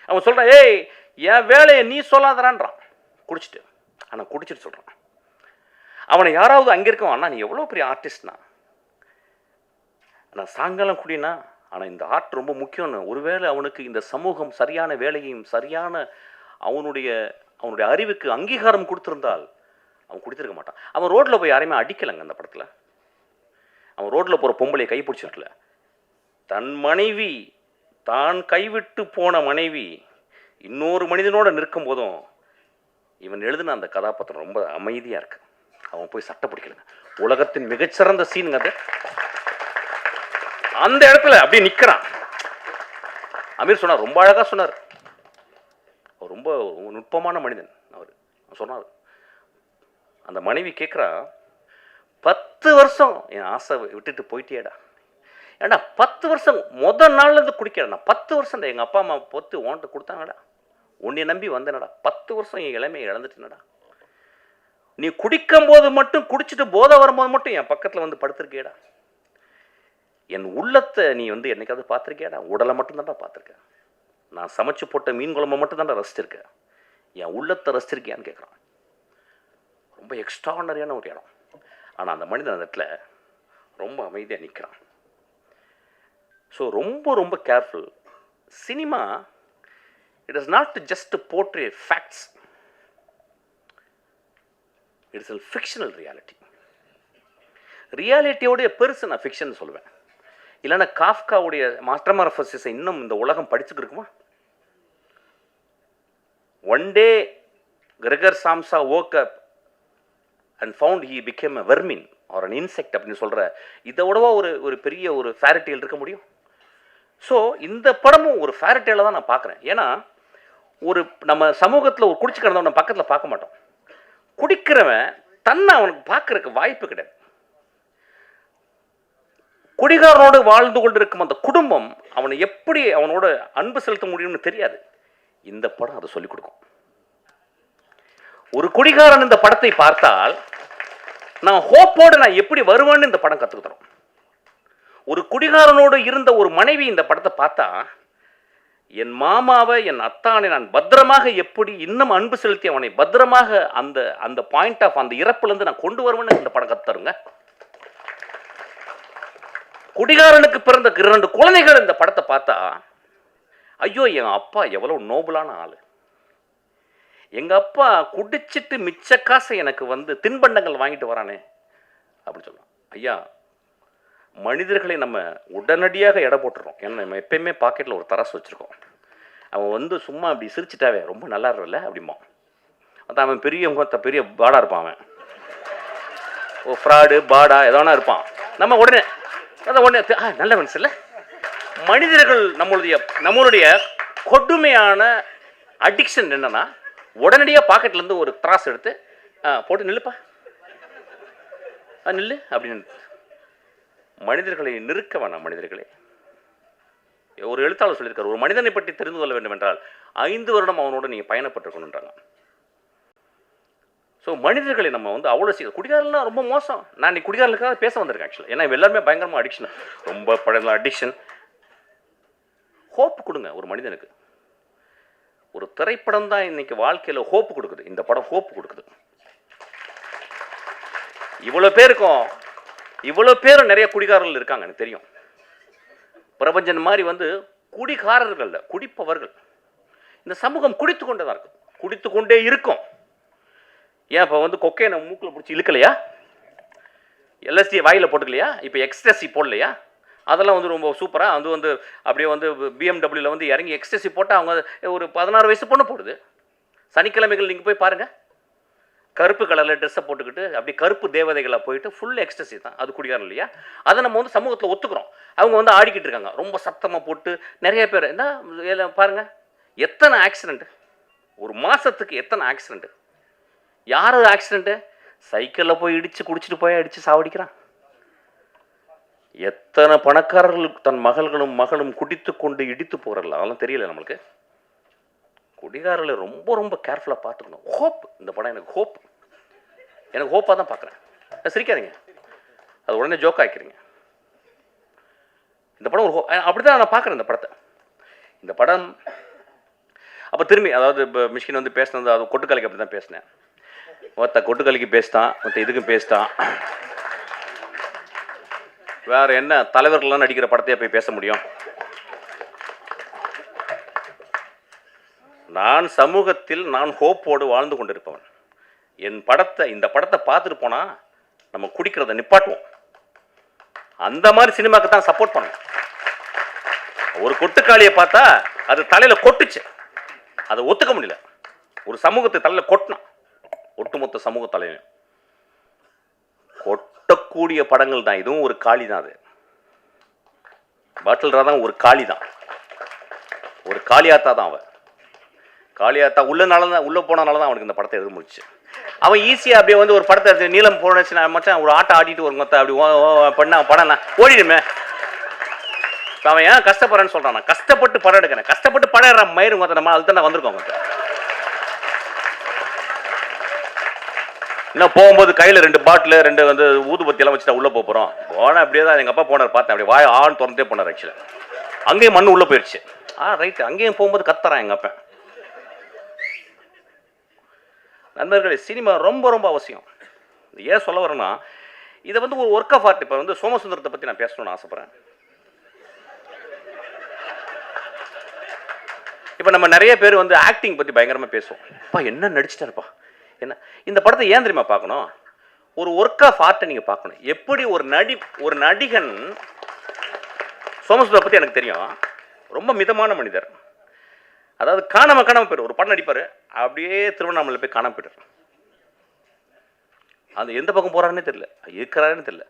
அவன் சொல்கிறான், ஏய் என் வேலையை நீ சொல்லாதறான்றான் குடிச்சிட்டு. ஆனால் குடிச்சிட்டு சொல்கிறான். அவனை யாராவது அங்கே இருக்கவன், அண்ணா நீ எவ்வளோ பெரிய ஆர்டிஸ்ட்னா, ஆனால் சாயங்காலம் குடினா, ஆனால் இந்த ஆர்ட் ரொம்ப முக்கியம்னு. ஒருவேளை அவனுக்கு இந்த சமூகம் சரியான வேலையையும் சரியான அவனுடைய அறிவுக்கு அங்கீகாரம் கொடுத்துருந்தால் அவன் குடித்திருக்க மாட்டான். அவன் ரோட்டில் போய் யாரையுமே அடிக்கலைங்க அந்த படத்தில். அவன் ரோட்டில் போகிற பொம்பளையை கைப்பிடிச்சிருக்கல. தன் மனைவி, தான் கைவிட்டு போன மனைவி இன்னொரு மனிதனோடு நிற்கும் போதும் இவன் எழுதின அந்த கதாபாத்திரம் ரொம்ப அமைதியாக இருக்கு. அவன் போய் சட்டை பிடிக்கலங்க. உலகத்தின் மிகச்சிறந்த சீனுங்க அது. அந்த இடத்துல அப்படியே நிற்கிறான். அமீர் சொன்னார், ரொம்ப அழகாக சொன்னார். அவர் ரொம்ப நுட்பமான மனிதன். அவர் சொன்னார், அந்த மனைவி கேட்குறா, 10 வருஷம் என் ஆசை விட்டுட்டு போயிட்டேடா. ஏடா 10 வருஷம் முதல் நாள்லேருந்து குடிக்கிறேன். 10 வருஷம் எங்கள் அப்பா அம்மா பொத்து ஓன்ட்டு கொடுத்தாங்கடா, உன்னை நம்பி வந்தேனடா. 10 வருஷம் என் இளமையை இழந்துட்டேனடா. நீ குடிக்கும் போது மட்டும், குடிச்சிட்டு போதை வரும்போது மட்டும் என் பக்கத்தில் வந்து படுத்திருக்கேடா. என் உள்ளத்தை நீ வந்து என்னைக்காவது பார்த்துருக்கியாடா? உடலை மட்டும்தான்டா பார்த்துருக்கேன். நான் சமைச்சு போட்ட மீன் குழம்பை மட்டும்தான்டா ரசிச்சிருக்கேன். என் உள்ளத்தை ரசிச்சிருக்கியான்னு கேட்குறான். ரொம்ப எக்ஸ்ட்ரானரியான ஒரு இடம். ஆனால் அந்த மனிதன் அந்த இடத்துல ரொம்ப அமைதியாக நிற்கிறான். ஸோ ரொம்ப ரொம்ப careful. Cinema it is not just portray facts, it's a fictional reality. ரியாலிட்டியோடைய பெருசு நான் ஃபிக்ஷன் சொல்லுவேன். இல்லைன்னா காஃப்காவுடைய மாஸ்டர்மார்ஃபசிஸை இன்னும் இந்த உலகம் படிச்சுட்டு இருக்குமா? One day Gregor Samsa woke up and found he became a vermin or an insect அப்படின்னு சொல்கிற இதை விடவா ஒரு பெரிய ஒரு ஃபேரிடேல் இருக்க முடியும்? ஸோ இந்த படமும் ஒரு ஃபேரிடேலை தான் நான் பார்க்குறேன். ஏன்னா ஒரு நம்ம சமூகத்தில் ஒரு குடிச்சு கிடந்தவன் நம்ம பக்கத்தில் பார்க்க மாட்டோம். குடிக்கிறவன் தன்னை அவனுக்கு பார்க்கறதுக்கு வாய்ப்பு கிடையாது. குடிகாரனோடு வாழ்ந்து கொண்டிருக்கும் அந்த குடும்பம் அவனை எப்படி அவனோட அன்பு செலுத்த முடியும்னு தெரியாது. இந்த படம் அதை சொல்லிக் கொடுக்கும். ஒரு குடிகாரன் இந்த படத்தை பார்த்தால் நான் ஹோப்போடு நான் எப்படி வருவேன்னு இந்த படம் கற்றுக்கு தரும். ஒரு குடிகாரனோடு இருந்த ஒரு மனைவி இந்த படத்தை பார்த்தா, என் மாமாவை, என் அத்தானை நான் பத்திரமாக எப்படி இன்னும் அன்பு செலுத்தி அவனை பத்திரமாக அந்த பாயிண்ட் ஆஃப் அந்த இறப்புலேருந்து நான் கொண்டு வருவேன்னு இந்த படம் கற்று தருங்க. குடிகாரனுக்கு பிறந்த 2 குழந்தைகள் இந்த படத்தை பார்த்தா, ஐயோ என் அப்பா எவ்வளோ நோபலான ஆள், எங்கள் அப்பா குடிச்சிட்டு மிச்ச காசை எனக்கு வந்து தின்பண்டங்கள் வாங்கிட்டு வரானே அப்படின்னு சொல்லலாம். ஐயா, மனிதர்களை நம்ம உடனடியாக எடை போட்டுறோம். ஏன்னா நம்ம எப்பயுமே பாக்கெட்டில் ஒரு தராசு வச்சுருக்கோம். அவன் வந்து சும்மா அப்படி சிரிச்சிட்டாவே ரொம்ப நல்லா இருக்கல அப்படிமா. அதான் அவன் பெரிய பாடா இருப்பான். அவன் ஓ ஃப்ராடு பாடா எதோனா இருப்பான். நம்ம உடனே நல்ல மனுஷன் இல்லை. மனிதர்கள் நம்மளுடைய கொடுமையான அடிக்ஷன் என்னன்னா, உடனடியாக பாக்கெட்லேருந்து ஒரு திராஸ் எடுத்து போட்டு நில்லுப்பா, நில்லு அப்படின்னு மனிதர்களை நிறுக்க வேணாம். மனிதர்களே, ஒரு எழுத்தாளர் சொல்லியிருக்காரு, ஒரு மனிதனை பற்றி தெரிந்து கொள்ள வேண்டும் என்றால் 5 வருடம் அவனோட நீங்கள் பயணப்பட்டிருக்கணுன்றாங்க. ஸோ மனிதர்களை நம்ம வந்து அவ்வளோ குடிகாரலாம் ரொம்ப மோசம். நான் இன்னைக்கு குடிகாரலுக்காக பேச வந்திருக்கேன் ஆக்சுவலாக. ஏன்னா எல்லாருமே பயங்கரமாக அடிக்ஷன், ரொம்ப பழைய அடிக்ஷன். ஹோப் கொடுங்க ஒரு மனிதனுக்கு. ஒரு திரைப்படம் தான் இன்னைக்கு வாழ்க்கையில் ஹோப்பு கொடுக்குது. இந்த படம் ஹோப்பு கொடுக்குது. இவ்வளோ பேரும் நிறைய குடிகாரர்கள் இருக்காங்க எனக்கு தெரியும். பிரபஞ்சன் மாதிரி வந்து குடிகாரர்கள், குடிப்பவர்கள். இந்த சமூகம் குடித்து கொண்டே தான் இருக்கும், குடித்து கொண்டே இருக்கும். ஏன் இப்போ வந்து கொக்கையை மூக்கில் பிடிச்சி இழுக்கலையா? எல்எஸ்டி வாயில் போட்டுக்கலையா? இப்போ எக்ஸ்டசி போடலையா? அதெல்லாம் வந்து ரொம்ப சூப்பராக வந்து அப்படியே வந்து பிஎம்டபிள்யூவில் வந்து இறங்கி எக்ஸ்டசி போட்டால் அவங்க ஒரு 16 வயசு பொண்ணு போடுது. சனிக்கிழமைகள் நீங்கள் போய் பாருங்கள், கருப்பு கலரில் ட்ரெஸ்ஸை போட்டுக்கிட்டு அப்படி கருப்பு தேவதைகளாக போயிட்டு ஃபுல் எக்ஸ்டசி தான், அது குடிகாரம் இல்லையா? அதை நம்ம வந்து சமூகத்தில் ஒத்துக்கிறோம். அவங்க வந்து ஆடிக்கிட்டு இருக்காங்க ரொம்ப சத்தமாக போட்டு. நிறைய பேர் என்ன பாருங்கள், எத்தனை ஆக்சிடெண்ட்டு ஒரு மாதத்துக்கு, எத்தனை ஆக்சிடெண்ட்டு. யார் ஆக்சிடெண்ட்டு? சைக்கிளில் போய் இடித்து குடிச்சிட்டு போய் அடித்து சாவடிக்கிறான். எத்தனை பணக்காரர்களுக்கு தன் மகளும் மகளும் குடித்து கொண்டு இடித்து போகிறல, அதெல்லாம் தெரியல நம்மளுக்கு. குடிகாரர்களை ரொம்ப ரொம்ப கேர்ஃபுல்லாக பார்த்துக்கணும். ஹோப், இந்த படம் எனக்கு ஹோப், எனக்கு ஹோப்பாக தான் பார்க்குறேன். சிரிக்காதீங்க, அது உடனே ஜோக் ஆக்கிக்கிறீங்க. இந்த படம் ஒரு அப்படி தான் நான் பார்க்குறேன் இந்த படத்தை. இந்த படம் அப்போ திரும்பி, அதாவது இப்போ மிஷ்கின் வந்து பேசினது, அது கொட்டுக்கலைக்கு அப்படி தான் பேசினேன். ஒருத்த கொட்டுக்கலைக்கு பேசிட்டான், மற்ற இதுக்கும் பேசிட்டான். வேறு என்ன தலைவர்கள்லாம் நடிக்கிற படத்தையே போய் பேச முடியும்? நான் சமூகத்தில் நான் ஹோப்போடு வாழ்ந்து கொண்டிருப்பவன். என் படத்தை, இந்த படத்தை பார்த்துட்டு போனால் நம்ம குடிக்கிறத நிப்பாட்டுவோம். அந்த மாதிரி சினிமாவுக்கு தான் சப்போர்ட் பண்ணணும். ஒரு கொட்டுக்காளியை பார்த்தா அது தலையில் கொட்டுச்சு, அதை ஒத்துக்க முடியல. ஒரு சமூகத்தை தலையில் கொட்டினான், ஒட்டுமொத்த சமூக தலையிலும் கொட்டக்கூடிய படங்கள் தான். இதுவும் ஒரு காளி தான். அது பாட்டில் தான் ஒரு காளி தான், ஒரு காளியாத்தா தான். அவன் காளியாத்தா உள்ளே போனனால தான் அவனுக்கு இந்த படத்தை எழுத முடிச்சு. அவன் ஈஸியாக அப்படியே வந்து ஒரு படத்தை எடுத்து நீளம் போனச்சுன்னா மச்சான் ஒரு ஆட்டை ஆடிட்டு ஒரு மொத்த அப்படி பண்ண படம் ஓடிடுமே. அவன் ஏன் கஷ்டப்படுறேன்னு சொல்கிறான்? நான் கஷ்டப்பட்டு படம் எடுக்கிறேன், கஷ்டப்பட்டு படம் எடுற மயிறு மொத்த நம்ம அதுதான் வந்திருக்கோம். இன்னும் போகும்போது கையில் 2 பாட்டில் 2 வந்து ஊதுபத்தியெல்லாம் வச்சுட்டா உள்ளே போகிறோம். போனால் அப்படியே தான் எங்கள் அப்பா போனார், பார்த்தேன் அப்படியே வாய் ஆண் திறந்தே போனார். ஆக்சுவலாக அங்கேயும் மண் உள்ளே போயிடுச்சு. ரைட்டு, அங்கேயும் போகும்போது கத்துறான் எங்கள் அப்பா. நண்பர்களே, சினிமா ரொம்ப ரொம்ப அவசியம். ஏன் சொல்ல வரேன்னா, இதை வந்து ஒரு ஒர்க் ஆஃப் ஆர்ட். இப்போ வந்து சோமசுந்தரத்தை பற்றி நான் பேசணும்னு ஆசைப்பட்றேன். இப்போ நம்ம நிறைய பேர் வந்து ஆக்டிங் பற்றி பயங்கரமாக பேசுவோம். அப்பா என்ன நடிச்சிட்டாருப்பா, என்ன. இந்த படத்தை ஏன் தெரியுமா பார்க்கணும்? ஒரு ஒர்க் ஆஃப் ஆர்ட்டை நீங்கள் பார்க்கணும். எப்படி ஒரு நடிகன், சோமசுந்தரை பற்றி எனக்கு தெரியும், ரொம்ப மிதமான மனிதர். அதாவது காணாம போய்டும். ஒரு படம் நடிப்பார், அப்படியே திருவண்ணாமலை போய் காணாம போய்ட்டார். அது எந்த பக்கம் போகிறாருன்னே தெரியல, இருக்கிறாருன்னு தெரியல.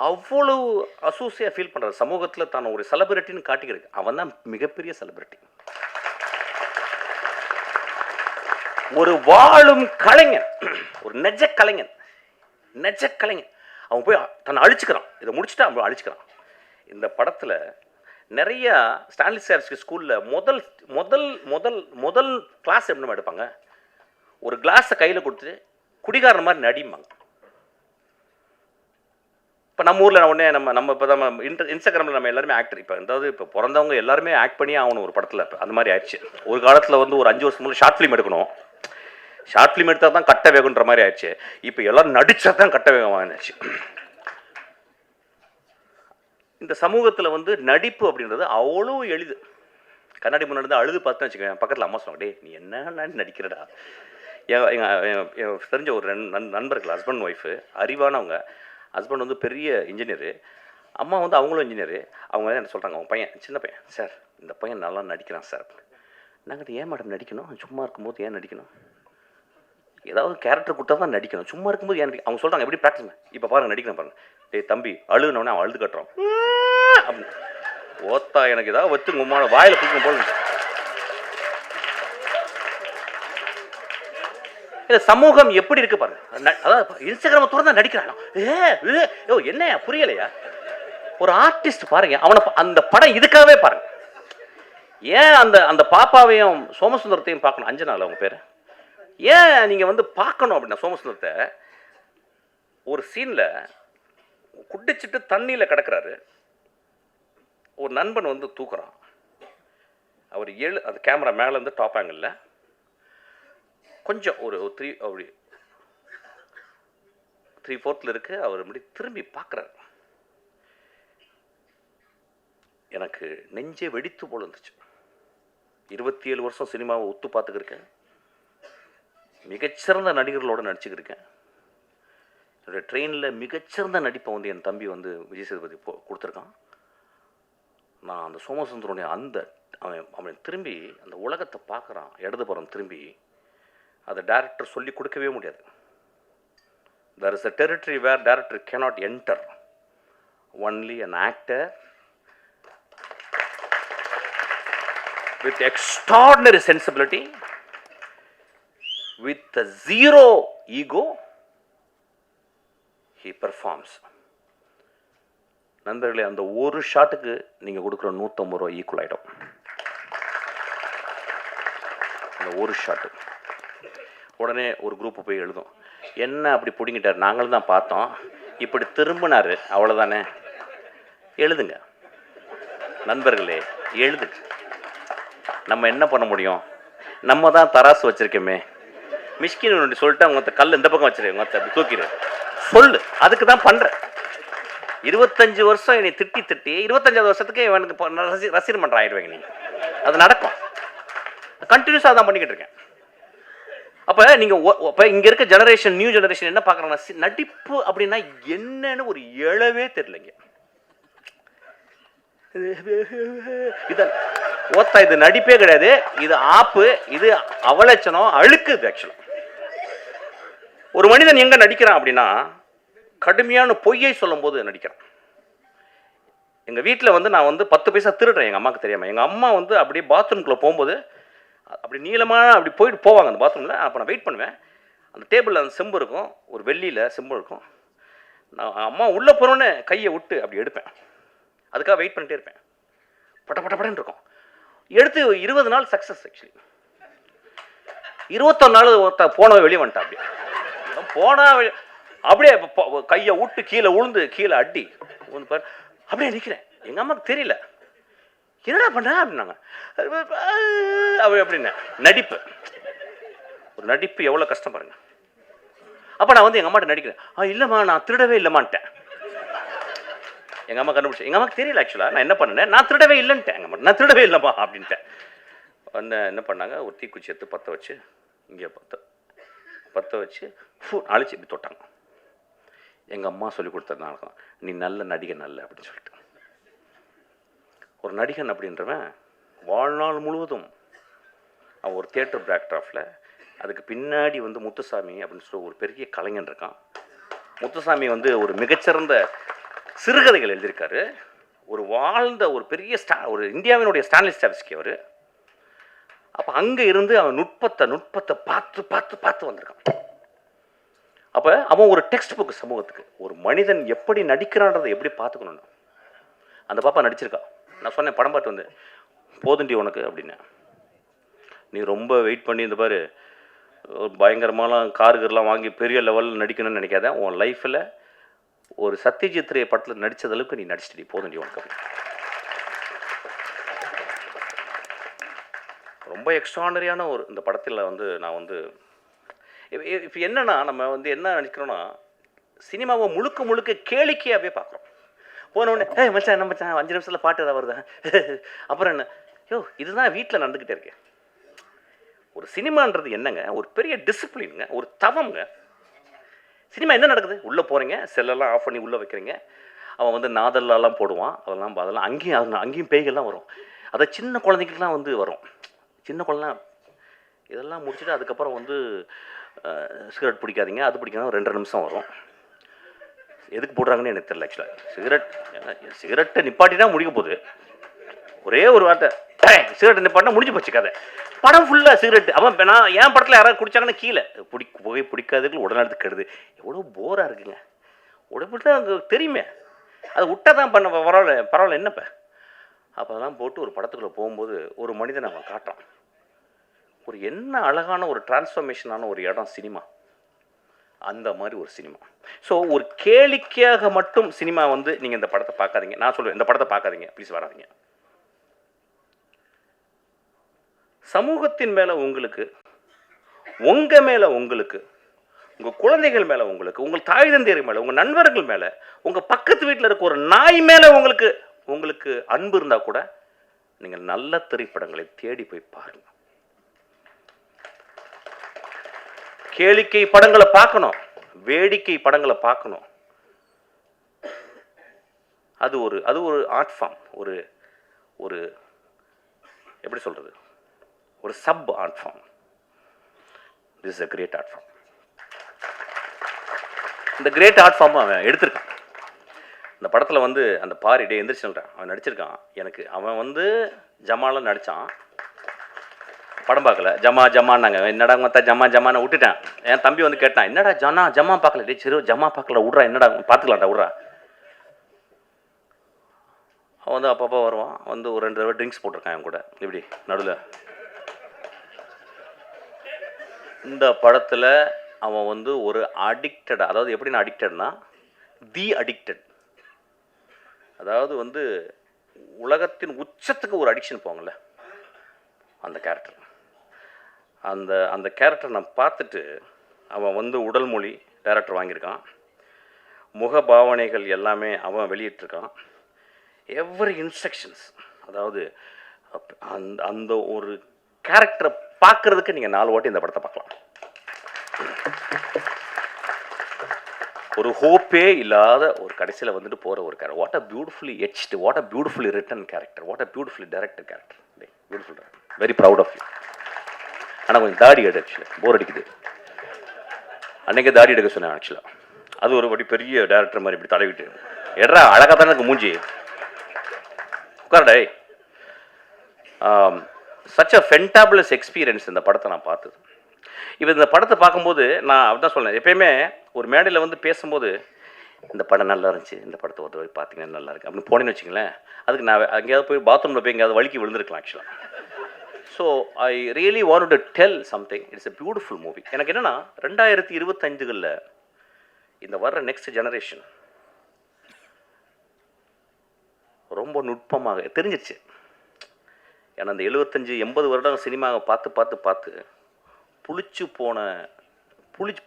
அவ்வளவு அசூசியாக ஃபீல் பண்ணுறாரு. சமூகத்தில் தான் ஒரு செலிபிரிட்டின்னு காட்டிக்கிறதுக்கு அவன் தான் மிகப்பெரிய செலிபிரிட்டி. ஒரு வாழும் கலைஞன், ஒரு நெஜ கலைஞன். அவன் போய் தன்னை அழிச்சுக்கிறான். இதை முடிச்சுட்டா அவன் அழிச்சுக்கிறான். இந்த படத்தில் நிறைய ஸ்டான்லி சார்ஸ்க்கு ஸ்கூலில் முதல் முதல் முதல் முதல் கிளாஸ் எப்படி எடுப்பாங்க, ஒரு கிளாஸை கையில் கொடுத்துட்டு குடிகாரன் மாதிரி நடிம்பாங்க. இப்போ நம்ம ஊரில் உடனே நம்ம இப்போ நம்ம இன்ஸ்டாகிராமில் நம்ம எல்லாருமே ஆக்டர். இப்போ இப்போ பிறந்தவங்க எல்லாருமே ஆக்ட் பண்ணி ஆகணும் ஒரு படத்தில். இப்போ அந்த மாதிரி ஆயிடுச்சு. ஒரு காலத்தில் வந்து ஒரு 5 வருஷம் முன்னாடி ஷார்ட் ஃபிலிம் எடுக்கணும், ஷார்ட் ஃபிலிம் எடுத்தால் தான் கட்ட வேகுன்ற மாதிரி ஆயிடுச்சு. இப்போ எல்லோரும் நடிச்சா தான் கட்ட வேகமாகிடுச்சு. இந்த சமூகத்தில் வந்து நடிப்பு அப்படின்றது அவ்வளோ எளிது. கண்ணாடி முன்னாடி தான் அழுது பார்த்துன்னு வச்சுக்கோங்க, பக்கத்தில் அம்மா சொன்னாங்க, டே நீ என்ன நடிக்கிறடா. என் தெரிஞ்ச ஒரு நண்பர்கள், ஹஸ்பண்ட் ஒய்ஃபு, அறிவானவங்க. ஹஸ்பண்ட் வந்து பெரிய இன்ஜினியரு, அம்மா வந்து அவங்களும் இன்ஜினியரு. அவங்க என்ன சொல்கிறாங்க, அவங்க பையன் சின்ன பையன், சார் இந்த பையன் நல்லா நடிக்கிறான் சார். நாங்கள் ஏன் மேடம் நடிக்கணும், சும்மா இருக்கும்போது ஏன் நடிக்கணும், ஏதாவது கேரக்டர் கொடுத்தா தான் நடிக்கணும், சும்மா இருக்கும்போது ஏன் அவங்க சொல்கிறாங்க. எப்படி ப்ராக்டிஸ், இப்போ பாருங்கள் நடிக்கிறேன் பாருங்கள். டேய் தம்பி அழுனவனே அவன் அழுது கட்டுறான் அப்படின்னு. ஓத்தா எனக்கு ஏதாவது வச்சு உமான வாயில் பிடிக்கும் போல. இல்லை சமூகம் எப்படி இருக்கு பாருங்க. அதாவது இன்ஸ்டாகிராமை திறந்தா நடிக்கிறான். என்ன புரியலையா? ஒரு ஆர்டிஸ்ட் பாருங்க, அவனை அந்த படம் இதுக்காகவே பாருங்க. ஏன் அந்த பாப்பாவையும் சோமசுந்தரத்தையும் பார்க்கணும், அஞ்சனால அவங்க பேர், ஏன் நீங்கள் வந்து பார்க்கணும் அப்படின்னா, சோமசுந்தரத்தை ஒரு சீனில் குடிச்சிட்டு தண்ணியில் கிடக்கிறாரு, ஒரு நண்பன் வந்து தூக்குறான். அவர் அது கேமரா மேலேருந்து டாப் ஆங்கிளில் கொஞ்சம் ஒரு 3/4 இருக்கு. அவர் அப்படி திரும்பி பார்க்குறாரு. எனக்கு நெஞ்சே வெடித்து போல இருந்துச்சு. 27 வருஷம் சினிமாவை ஒத்து பார்த்துக்கிருக்கேன், மிகச்சிறந்த நடிகர்களோடு நடிச்சுக்கிருக்கேன். என்னுடைய ட்ரெயினில் மிகச்சிறந்த நடிப்பை வந்து என் தம்பி வந்து விஜய் சேதுபதி கொடுத்துருக்கான். நான் அந்த சோமசுந்தரனுடைய அவன் திரும்பி அந்த உலகத்தை பார்க்குறான். இடதுபுறம் திரும்பி அதை டைரக்டர் சொல்லி கொடுக்கவே முடியாது. there is a territory where director cannot enter. Only an actor with extraordinary sensibility, with a zero ego, he performs. நண்பர்களே, அந்த ஒரு ஷாட்டுக்கு நீங்கள் கொடுக்குற 150 ரூபா ஈக்குவல் ஆகிடும். அந்த ஒரு ஷாட்டு உடனே ஒரு குரூப்பு போய் எழுதும், என்ன அப்படி பிடிங்கிட்டார், நாங்களும் தான் பார்த்தோம், இப்படி திரும்பினார், அவ்வளோதானே. எழுதுங்க நண்பர்களே, எழுதுங்க. நம்ம என்ன பண்ண முடியும்? நம்ம தான் தராசு வச்சுருக்கோமே. மிஷ்கின் சொல்லிட்டு அவங்க கல் இந்த பக்கம் வச்சிரு, அப்படி தூக்கிடு, சொல்லு. அதுக்கு தான் பண்ணுறேன். 25 வருஷம் என்னை திட்டி 25வது வருஷத்துக்கு இவனுக்கு ரசிகர் மன்றம் ஆயிடுவாங்க நீங்கள். அது நடக்கும். கண்டினியூஸாக தான் பண்ணிக்கிட்டு இருக்கேன். அப்போ நீங்கள் இப்போ இங்கே இருக்க ஜெனரேஷன், நியூ ஜெனரேஷன் என்ன பார்க்குறாங்கன்னா, நடிப்பு அப்படின்னா என்னன்னு ஒரு எழவே தெரியலைங்க. இது ஓத்தா, இது நடிப்பே கிடையாது, இது ஆப்பு, இது அவலட்சணம், அழுக்குது. ஆக்சுவலாக ஒரு மனிதன் எங்கே நடிக்கிறான் அப்படின்னா, கடுமையான பொய்யை சொல்லும் போது நடிக்கிறான். எங்கள் வீட்டில் வந்து நான் வந்து 10 பைசா திருடுறேன் எங்கள் அம்மாவுக்கு தெரியாமல். எங்கள் அம்மா வந்து அப்படியே பாத்ரூம்குள்ளே போகும்போது அப்படி நீளமாக அப்படி போவாங்க அந்த பாத்ரூமில். அப்போ நான் வெயிட் பண்ணுவேன். அந்த டேபிளில் அந்த செம்பு இருக்கும், ஒரு வெள்ளியில் செம்பு இருக்கும். நான் அம்மா உள்ளே போகிறோன்னே கையை விட்டு அப்படி எடுப்பேன். அதுக்காக வெயிட் பண்ணிட்டே இருப்பேன். பட்டன்னு இருக்கும். எடுத்து 20 நாள் சக்ஸஸ். ஆக்சுவலி 21 நாள் போனவன் வெளியே வந்துட்டான். அப்படியே அப்படியே கையை விட்டு கீழே உளுந்து கீழே அடி பாரு, அப்படியே நிற்கிறேன். எங்கள் அம்மாவுக்கு தெரியல, என்னடா பண்ண அப்படின்னாங்க. அப்படி அப்படின்னா நடிப்பு, ஒரு நடிப்பு எவ்வளோ கஷ்டம் பாருங்க. அப்போ நான் வந்து எங்கள் அம்மாட்ட நடிக்கிறேன். இல்லைம்மா நான் திருடவே இல்லைம்மான்ட்டேன். எங்கள் அம்மா கண்டுபிடிச்சேன். எங்கள் அம்மாவுக்கு தெரியல ஆக்சுவலாக நான் என்ன பண்ணேன், நான் திருடவே இல்லைன்ட்டேன். எங்கள் அம்மா நான் திருடவே இல்லைம்மா அப்படின்ட்டேன். என்ன பண்ணாங்க, ஒரு தீக்குச்சி எடுத்து பற்ற வச்சு, இங்கே பற்ற வச்சு அழிச்சு இப்படி தொட்டாங்க. எங்கள் அம்மா சொல்லி கொடுத்ததுனால, நீ நல்ல நடிகன் நல்ல அப்படின்னு சொல்லிட்டு. ஒரு நடிகன் அப்படின்றவன் வாழ்நாள் முழுவதும் அவன் ஒரு தியேட்டர் பேக்ட்ராஃபில், அதுக்கு பின்னாடி வந்து முத்துசாமி அப்படின்னு சொல்லி ஒரு பெரிய கலைஞன் இருக்கான். முத்துசாமி வந்து ஒரு மிகச்சிறந்த சிறுகதைகள் எழுதியிருக்காரு. ஒரு வாழ்ந்த ஒரு பெரிய ஒரு இந்தியாவினுடைய ஸ்டான்லி ஸ்டாவிஸ்கி அவர். அப்போ அங்கே இருந்து அவன் நுட்பத்தை பார்த்து பார்த்து பார்த்து வந்திருக்கான். அப்போ அவன் ஒரு டெக்ஸ்ட் புக் சமூகத்துக்கு, ஒரு மனிதன் எப்படி நடிக்கிறான்றதை எப்படி பார்த்துக்கணும்னு. அந்த பாப்பா நடிச்சிருக்கான். நான் சொன்னேன், படம் பார்த்து வந்து போதுண்டி உனக்கு அப்படின்னு. நீ ரொம்ப வெயிட் பண்ணி இந்த பாரு பயங்கரமாலாம் காருகர்லாம் வாங்கி பெரிய லெவலில் நடிக்கணும்னு நினைக்காத. உன் லைஃப்பில் ஒரு சத்யஜித் ரே படத்தில் நடித்தது அளவுக்கு நீ நடிச்சிட்டி, போதுண்டி உனக்கு அப்படின்னு. ரொம்ப எக்ஸ்ட்ரானரியான ஒரு இந்த படத்தில் வந்து நான் வந்து இப்போ என்னென்னா, நம்ம வந்து என்ன நினைக்கிறோன்னா, சினிமாவை முழுக்க கேளிக்கையாகவே பார்க்குறோம். போனோடனே மச்சான் என்ன மச்சான் 5 நிமிஷத்தில் பாட்டு ஏதாவது வருதா, அப்புறம் என்ன, இதுதான் வீட்டில் நடந்துக்கிட்டே இருக்கேன். ஒரு சினிமான்றது என்னங்க, ஒரு பெரிய டிசிப்ளினுங்க, ஒரு தவம்ங்க. சினிமா என்ன நடக்குது, உள்ளே போகிறீங்க, செல்லெல்லாம் ஆஃப் பண்ணி உள்ளே வைக்கிறீங்க. அவன் வந்து நாதல்லாம் போடுவான், அதெல்லாம் அங்கேயும் பேய்கள்லாம் வரும். அதை சின்ன குழந்தைங்களுக்குலாம் வந்து வரும். சின்ன குழந்தை இதெல்லாம் முடிச்சுட்டு அதுக்கப்புறம் வந்து சிகரெட் பிடிக்காதீங்க, அது பிடிக்காத 2 நிமிஷம் வரும். எதுக்கு போடுறாங்கன்னு எனக்கு தெரியல. ஆக்சுவலாக சிகரெட்டை நிப்பாட்டினா முடிக்க போகுது. ஒரே ஒரு வார்த்தை, சிகரெட்டை நிப்பாட்டினா முடிஞ்சு போச்சு கதை. படம் ஃபுல்லாக சிகரெட். அவன் நான் என் படத்தில் யாராவது குடிச்சாங்கன்னா கீழே புகை பிடிக்காததுக்கு உடனே கெடுது. எவ்வளோ போராக இருக்குங்க. உடம்புட்டு அங்கே தெரியுமே, அதை விட்டா தான் பண்ண பரவாயில்ல என்னப்போ. அப்போ அதெல்லாம் போட்டு ஒரு படத்துக்குள்ளே போகும்போது ஒரு மனிதனை அவன் காட்டுறான். ஒரு என்ன அழகான ஒரு டிரான்ஸ்ஃபர்மேஷனான ஒரு இடம் சினிமா. அந்த மாதிரி ஒரு சினிமா. ஸோ ஒரு கேளிக்கையாக மட்டும் சினிமா வந்து நீங்கள் இந்த படத்தை பார்க்காதீங்க. நான் சொல்லுவேன், இந்த படத்தை பார்க்காதீங்க, ப்ளீஸ் வராதிங்க. சமூகத்தின் மேலே உங்களுக்கு, உங்கள் மேலே உங்களுக்கு, உங்கள் குழந்தைகள் மேலே உங்களுக்கு, உங்கள் தாய் தந்தையர் மேலே, உங்கள் நண்பர்கள் மேலே, உங்கள் பக்கத்து வீட்டில் இருக்க ஒரு நாய் மேலே உங்களுக்கு அன்பு இருந்தால் கூட நீங்கள் நல்ல திரைப்படங்களை தேடி போய் பாருங்கள். கேளிக்கை படங்களை பார்க்கணும், வேடிக்கை படங்களை பார்க்கணும். அது ஒரு ஆர்ட் ஃபார்ம். ஒரு எப்படி சொல்கிறது, ஒரு sub art form. This is a great art form. இந்த கிரேட் ஆர்ட் ஃபார்ம் அவன் எடுத்திருக்கான். இந்த படத்தில் வந்து அந்த பாரி டே எந்திரிச்சுட்டான் அவன் நடிச்சிருக்கான். எனக்கு அவன் வந்து ஜமாலாம் நடித்தான், படம் பார்க்கல. ஜமான்னாங்க, என்னடா மற்ற ஜமான்னு விட்டுட்டேன். என் தம்பி வந்து கேட்டான், என்னடா ஜமா பார்க்கல. டே சரி ஜமா பார்க்கல விட்றா, என்னடா பார்த்துக்கலாம்டா விட்றா. அவன் வந்து அப்பப்போ வருவான், வந்து ஒரு 2 தடவை ட்ரிங்க்ஸ் போட்டிருக்கான் என் கூட இப்படி நடுவில். இந்த படத்தில் அவன் வந்து ஒரு அடிக்டட், அதாவது எப்படின்னா அடிக்டட்னா தி அடிக்டட், அதாவது வந்து உலகத்தின் உச்சத்துக்கு ஒரு அடிக்ஷன் போங்கள்ல அந்த கேரக்டர். அந்த கேரக்டர் நான் பார்த்துட்டு அவன் வந்து உடல் மொழி டைரக்டர் வாங்கியிருக்கான், முக பாவனைகள் எல்லாமே அவன் வெளியிட்டிருக்கான், எவ்ரி இன்ஸ்ட்ரக்ஷன்ஸ். அதாவது அந்த ஒரு கேரக்டரை பார்க்குறதுக்கு நீங்கள் 4 வாட்டி இந்த படத்தை பார்க்கலாம். ஒரு ஹோப்பே இல்லாத ஒரு கடைசியில் வந்துட்டு போகிற ஒரு character. What a beautifully etched, what a beautifully written character, what a beautifully directed character. Beautiful, very proud of you. ஆனால் கொஞ்சம் தாடி எடு, ஆக்சுவலாக போர் அடிக்குது. அன்றைக்கே தாடி எடுக்க சொன்னேன் ஆக்சுவலாக. அது ஒரு படி பெரிய டேரக்டர் மாதிரி இப்படி தடவிட்டு எட்ரா அழகாக தானே எனக்கு மூஞ்சி உட்காரடே. சச் அ ஃபென்டாபுலஸ் எக்ஸ்பீரியன்ஸ் இந்த படத்தை நான் பார்த்தது. இப்போ இந்த படத்தை பார்க்கும்போது நான் அப்படிதான் சொல்லேன், எப்பயுமே ஒரு மேடையில் வந்து பேசும்போது இந்த படம் நல்லா இருந்துச்சு, இந்த படத்தை ஒரு வரை பார்த்தீங்கன்னா நல்லா இருக்குது அப்படின்னு போனேன்னு வச்சுங்களேன், அதுக்கு நான் அங்கேயாவது போய் பாத்ரூமில் போய் எங்கேயாவது வலிக்கு விழுந்திருக்கலாம் ஆக்சுவலாக. So I really want to tell something. It's a beautiful movie. எனக்கு என்னென்னா 2025 இந்த வர்ற நெக்ஸ்ட் ஜெனரேஷன் ரொம்ப நுட்பமாக தெரிஞ்சிச்சு. ஏன்னா அந்த 75-80 வருடம் சினிமாவை பார்த்து புளிச்சு போன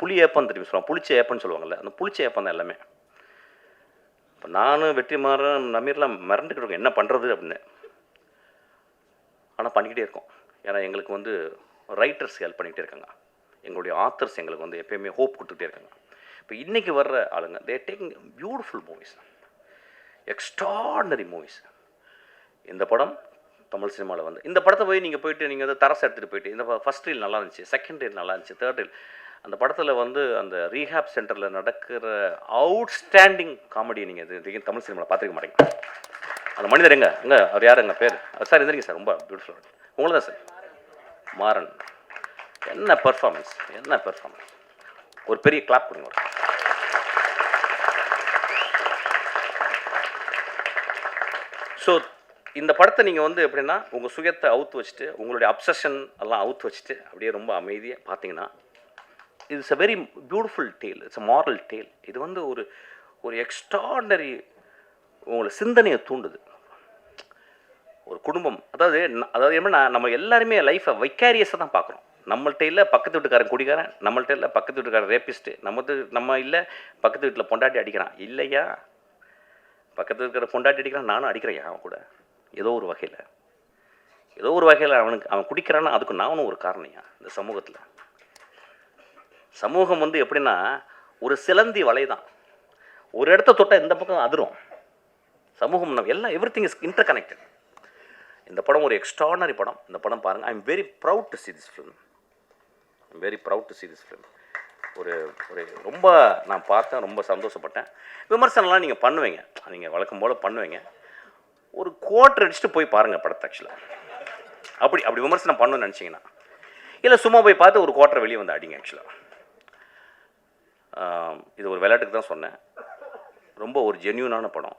புளி ஏப்பம் தெரியும் சொல்லுவாங்க, புளிச்ச ஏப்பம்னு சொல்லுவாங்கள்ல, அந்த புளிச்ச ஏப்பம் தான் எல்லாமே. இப்போ நானும் வெற்றிமாறன் நமீர்லாம் மறந்துக்கிட்டு இருக்கோம் என்ன பண்ணுறது அப்படின்னு. ஆனால் பண்ணிக்கிட்டே இருக்கோம். ஏன்னா எங்களுக்கு வந்து ரைட்டர்ஸ் ஹெல்ப் பண்ணிக்கிட்டே இருக்காங்க, எங்களுடைய ஆத்தர்ஸ் எங்களுக்கு வந்து எப்போயுமே ஹோப் கொடுத்துக்கிட்டே இருக்காங்க. இப்போ இன்றைக்கி வர்ற ஆளுங்க தே taking beautiful movies, extraordinary movies. இந்த படம் தமிழ் சினிமாவில் வந்து இந்த படத்தை போய் நீங்கள் வந்து தரசை எடுத்துகிட்டு போயிட்டு இந்த ஃபஸ்ட் ரீல் நல்லா இருந்துச்சு, செகண்ட் ரீல் நல்லா இருந்துச்சு, தேர்ட் ரீல். அந்த படத்தில் வந்து அந்த ரீஹாப் சென்டரில் நடக்கிற அவுட்ஸ்டாண்டிங் காமெடி நீங்கள் இது தமிழ் சினிமாவில் பார்த்துருக்க மாட்டேங்க. அந்த மனிதர் எங்கே அவர் யாருங்க பேர் சார் இருந்திருக்கீங்க சார், ரொம்ப பியூட்டிஃபுல். உங்களை தான் சார் மாறன். என்ன பெர்ஃபார்மன்ஸ், ஒரு பெரிய கிளாப் கொடுங்க. ஸோ இந்த படத்தை நீங்கள் வந்து எப்படின்னா உங்கள் சுயத்தை அவுத்து வச்சுட்டு, உங்களுடைய அப்சஷன் எல்லாம் அவுத்து வச்சுட்டு அப்படியே ரொம்ப அமைதியாக பார்த்தீங்கன்னா it's a very beautiful tale, it's a moral tale. இது வந்து ஒரு எக்ஸ்ட்ராடனரி உங்களை சிந்தனையை தூண்டுது. ஒரு குடும்பம், அதாவது எப்படின்னா நம்ம எல்லாருமே லைஃப்பை வைக்காரியஸாக தான் பார்க்குறோம். நம்மள்ட்ட இல்லை பக்கத்து வீட்டுக்காரன் குடிக்காரன், நம்மள்ட்ட இல்லை பக்கத்து வீட்டுக்காரன் ரேப்பிஸ்ட்டு, நம்ம இல்லை பக்கத்து வீட்டில் பொண்டாட்டி அடிக்கிறான், இல்லையா பக்கத்தில் இருக்கிற பொண்டாட்டி அடிக்கிறான், நானும் அடிக்கிறேன் அவன் கூட. ஏதோ ஒரு வகையில் அவன் குடிக்கிறான்னா அதுக்கு நானும் ஒரு காரணியா. இந்த சமூகம் வந்து எப்படின்னா ஒரு சிலந்தி வலை தான், ஒரு இடத்த தொட்டால் இந்த பக்கம் அதிரும். சமூகம் எல்லாம் எவ்ரிதிங் இஸ் இன்டர் கனெக்டட். இந்த படம் ஒரு எக்ஸ்ட்ராடனரி படம். இந்த படம் பாருங்கள். I am very proud to see this film. ஒரு ரொம்ப நான் பார்த்தேன், ரொம்ப சந்தோஷப்பட்டேன். விமர்சனம்லாம் நீங்கள் பண்ணுவீங்க, நீங்கள் வழக்கம் போல் பண்ணுவீங்க. ஒரு குவார்ட்டர் அடிச்சுட்டு போய் பாருங்கள் படத்தை. ஆக்சுவலாக அப்படி விமர்சனம் பண்ணணும்னு நினச்சிங்கன்னா, இல்லை சும்மா போய் பார்த்து ஒரு குவார்ட்டர் வெளியே வந்து அடிங்க. ஆக்சுவலாக இது ஒரு விளையாட்டுக்கு தான் சொன்னேன். ரொம்ப ஒரு ஜென்யூனான படம்.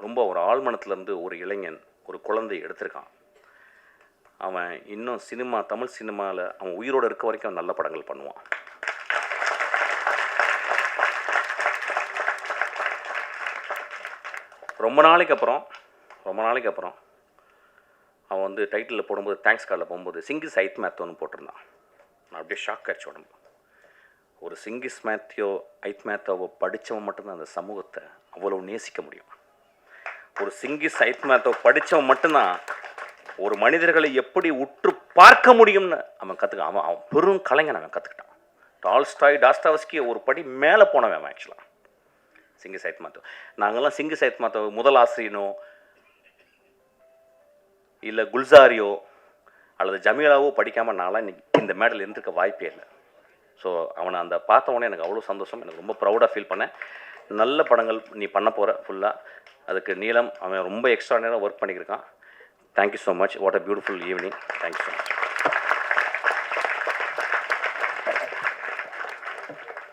ரொம்ப ஒரு ஆழ்மனத்துலேருந்து ஒரு இளைஞன், ஒரு குழந்தை எடுத்திருக்கான். அவன் இன்னும் தமிழ் சினிமாவில் அவன் உயிரோடு இருக்க வரைக்கும் அவன் நல்ல படங்கள் பண்ணுவான். ரொம்ப நாளைக்கு அப்புறம் அவன் வந்து டைட்டிலில் போடும்போது தேங்க்ஸ் கார்டில் போகும்போது சிங்கிஸ் ஐத் மேத்தோன்னு போட்டிருந்தான். நான் அப்படியே ஷாக் ஆச்சு உடம்பு. ஒரு சிங்கிஸ் ஐத் மேத்தோவை படித்தவன் மட்டும்தான் அந்த சமூகத்தை அவ்வளோ நேசிக்க முடியும். ஒரு சிங்கிஸ் ஐத் மேத்தோவை படித்தவன் மட்டும்தான் ஒரு மனிதர்களை எப்படி உற்று பார்க்க முடியும்னு அவன் கற்றுக்கான். அவன் பெரும் கலைஞன். அவன் கற்றுக்கிட்டான். டால்ஸ்டாய், டாஸ்டாவஸ்கி ஒரு படி மேலே போனவன் அவன். ஆக்சுவலாக சிங்கிஸ் ஐத் மேத்தோ, நாங்கள்லாம் சிங்கிஸ் ஐத் மேத்தோ முதல் ஆசிரியனோ இல்லை குல்சாரியோ அல்லது ஜமீலாவோ படிக்காமல் நான்லாம் இன்னைக்கு இந்த மேடையில் இருந்திருக்க வாய்ப்பே இல்லை. ஸோ அவனை அந்த பார்த்த உடனே எனக்கு அவ்வளோ சந்தோஷம், எனக்கு ரொம்ப ப்ரௌடாக ஃபீல் பண்ணேன். நல்ல படங்கள் நீ பண்ண போகிற ஃபுல்லாக. அதுக்கு நீலம் அவன் ரொம்ப எக்ஸ்ட்ரானரியாக ஒர்க் பண்ணியிருக்கான். Thank you so much. What a beautiful evening. Thank you so much.